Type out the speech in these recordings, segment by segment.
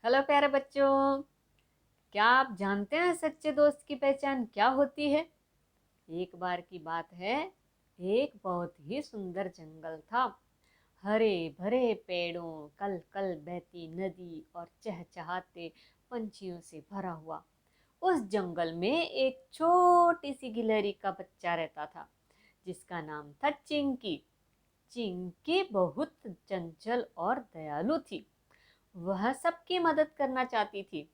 Hello प्यारे बच्चों, क्या आप जानते हैं सच्चे दोस्त की पहचान क्या होती है? एक बार की बात है, एक बहुत ही सुंदर जंगल था। हरे भरे पेड़ों, कल कल बहती नदी और चहचहाते पंछियों से भरा हुआ उस जंगल में एक छोटी सी गिलहरी का बच्चा रहता था, जिसका नाम था चिंकी। चिंकी बहुत चंचल और दयालु थी। वह सबकी मदद करना चाहती थी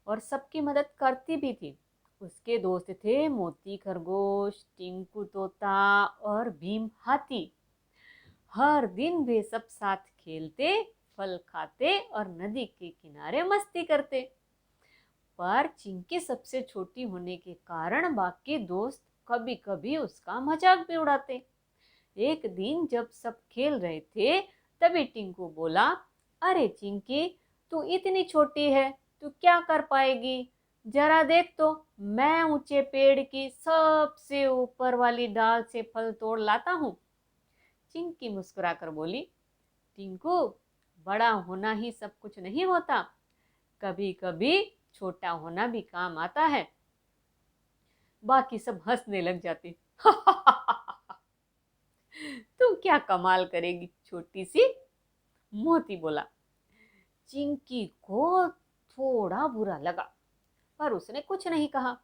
और सबकी मदद करती भी थी। उसके दोस्त थे मोती खरगोश, टिंकू तोता और भीम हाथी। हर दिन वे सब साथ खेलते, फल खाते और नदी के किनारे मस्ती करते। पर चिंकी सबसे छोटी होने के कारण बाकी दोस्त कभी कभी उसका मजाक भी उड़ाते। एक दिन जब सब खेल रहे थे, तभी टिंकू बोला, अरे चिंकी, तू इतनी छोटी है, तू क्या कर पाएगी? जरा देख तो, मैं ऊंचे पेड़ की सबसे ऊपर वाली डाल से फल तोड़ लाता हूँ। चिंकी मुस्कुराकर बोली, टिंकू, बड़ा होना ही सब कुछ नहीं होता, कभी कभी छोटा होना भी काम आता है। बाकी सब हंसने लग जाते। तुम क्या कमाल करेगी छोटी सी, मोती बोला। चिंकी को थोड़ा बुरा लगा, पर उसने कुछ नहीं कहा।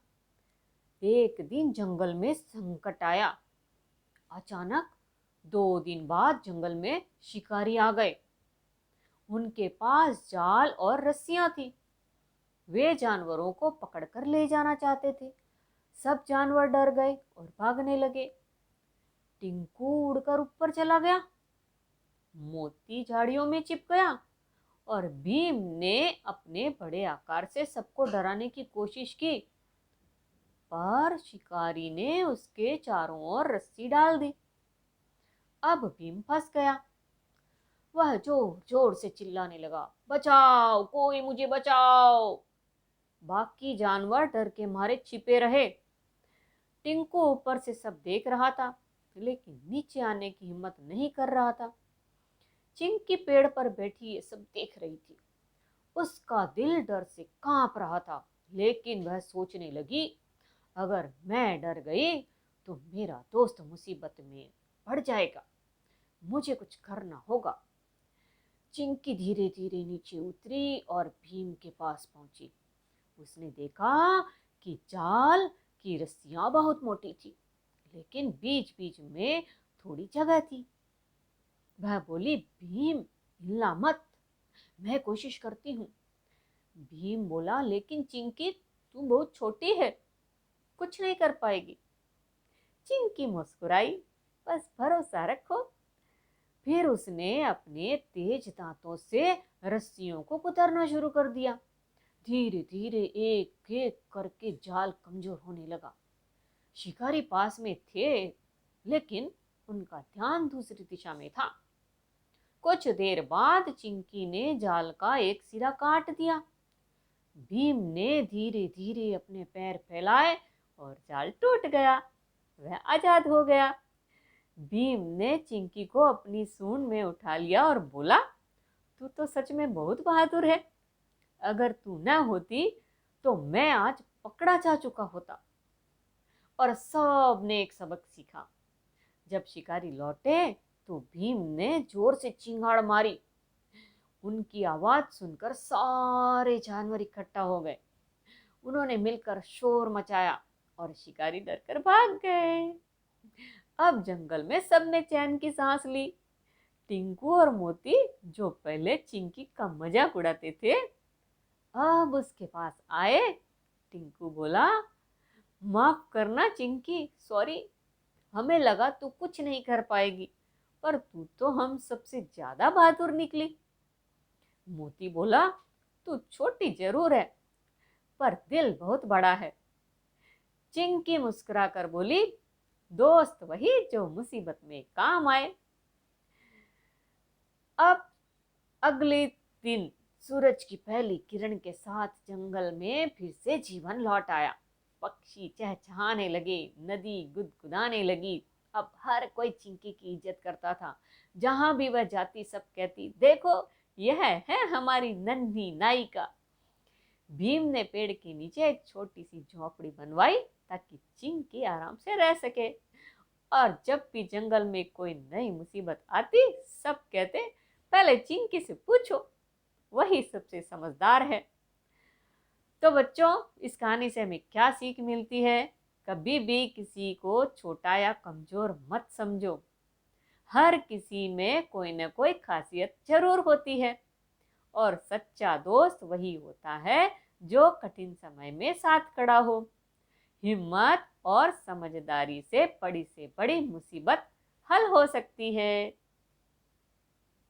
एक दिन जंगल में संकट आया। अचानक 2 दिन बाद जंगल में शिकारी आ गए। उनके पास जाल और रस्सियां थी। वे जानवरों को पकड़कर ले जाना चाहते थे। सब जानवर डर गए और भागने लगे। टिंकू उड़कर ऊपर चला गया, मोती झाड़ियों में छिप गया और भीम ने अपने बड़े आकार से सबको डराने की कोशिश की। पर शिकारी ने उसके चारों ओर रस्सी डाल दी। अब भीम फंस गया। वह जोर जोर से चिल्लाने लगा, बचाओ, कोई मुझे बचाओ। बाकी जानवर डर के मारे छिपे रहे। टिंकू ऊपर से सब देख रहा था, लेकिन नीचे आने की हिम्मत नहीं कर रहा था। चिंकी पेड़ पर बैठी ये सब देख रही थी। उसका दिल डर से कांप रहा था, लेकिन वह सोचने लगी, अगर मैं डर गई तो मेरा दोस्त मुसीबत में पड़ जाएगा। मुझे कुछ करना होगा। चिंकी धीरे धीरे नीचे उतरी और भीम के पास पहुंची। उसने देखा कि जाल की रस्सियां बहुत मोटी थी, लेकिन बीच बीच में थोड़ी जगह थी। वह बोली, भीम, हिलना मत, मैं कोशिश करती हूँ। भीम बोला, लेकिन चिंकी, तू बहुत छोटी है, कुछ नहीं कर पाएगी। चिंकी मुस्कुराई, बस भरोसा रखो। फिर उसने अपने तेज दांतों से रस्सियों को कुतरना शुरू कर दिया। धीरे धीरे एक एक करके जाल कमजोर होने लगा। शिकारी पास में थे, लेकिन उनका ध्यान दूसरी दिशा में था। कुछ देर बाद चिंकी ने जाल का एक सिरा काट दिया। भीम ने धीरे धीरे अपने पैर फैलाए और जाल टूट गया। वह आजाद हो गया। भीम ने चिंकी को अपनी सूंड में उठा लिया और बोला, तू तो सच में बहुत बहादुर है। अगर तू न होती तो मैं आज पकड़ा जा चुका होता। और सब ने एक सबक सीखा। जब शिकारी लौटे तो भीम ने जोर से चिंगाड़ मारी। उनकी आवाज सुनकर सारे जानवर इकट्ठा हो गए। उन्होंने मिलकर शोर मचाया और शिकारी डरकर भाग गए। अब जंगल में सबने चैन की सांस ली। टिंकू और मोती, जो पहले चिंकी का मजाक उड़ाते थे, अब उसके पास आए। टिंकू बोला, माफ करना चिंकी, सॉरी, हमें लगा तू कुछ नहीं कर पाएगी, पर तू तो हम सबसे ज्यादा बहादुर निकली। मोती बोला, तू छोटी जरूर है, पर दिल बहुत बड़ा है। चिंकी मुस्कुराकर बोली, दोस्त वही जो मुसीबत में काम आए। अब अगले दिन सूरज की पहली किरण के साथ जंगल में फिर से जीवन लौट आया। पक्षी चहचहाने लगे, नदी गुदगुदाने लगी। अब हर कोई चिंकी की इज्जत करता था। जहां भी वह जाती सब कहती, देखो यह है हमारी नन्ही नायिका। भीम ने पेड़ के नीचे एक छोटी सी झोपड़ी बनवाई ताकि चिंकी आराम से रह सके। और जब भी जंगल में कोई नई मुसीबत आती, सब कहते पहले चिंकी से पूछो, वही सबसे समझदार है। तो बच्चों, इस कहानी से हमें क्या सीख मिलती है? कभी भी किसी को छोटा या कमजोर मत समझो। हर किसी में कोई ना कोई खासियत जरूर होती है और सच्चा दोस्त वही होता है जो कठिन समय में साथ खड़ा हो। हिम्मत और समझदारी से बड़ी मुसीबत हल हो सकती है।